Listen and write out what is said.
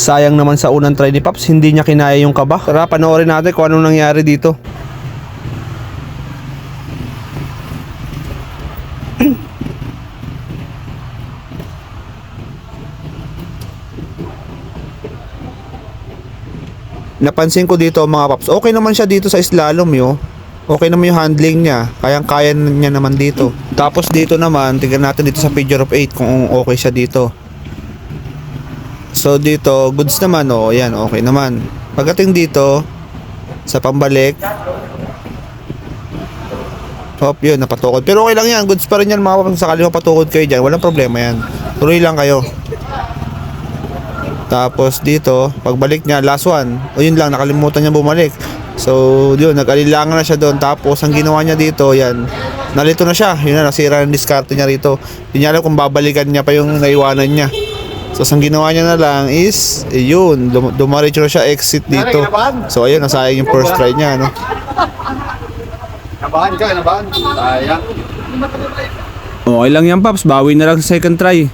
Sayang naman sa unang try ni Paps, hindi niya kinaya yung kaba. Tara, panoorin natin kung anong nangyari dito. Napansin ko dito mga Paps, okay naman siya dito sa slalom yo. Okay naman yung handling niya, kayang-kaya niya naman dito. Tapos dito naman, tingnan natin dito sa figure of 8 kung okay siya dito. So dito, goods naman oh, yan, okay naman. Pagdating dito, sa pambalik, hop, yun, napatukod. Pero okay lang yan, goods pa rin yan mga Paps, sakali mapatukod kayo dyan, walang problema yan. Tuloy lang kayo. Tapos dito, pagbalik niya, last one. O yun lang, nakalimutan niya bumalik. So, yun, nag-alilangan na siya doon. Tapos, ang ginawa niya dito, yan. Nalito na siya. Yun na, nasira ng diskarte niya rito. Hindi niya alam kung babalikan niya pa yung naiwanan niya. So, ang ginawa niya na lang is, yun, dumaritso na siya, exit dito. So, ayun, nasayang yung first try niya, no? Nabahan ka, nabahan. Sayang. Okay lang yan, Paps. Bawi na lang sa second try.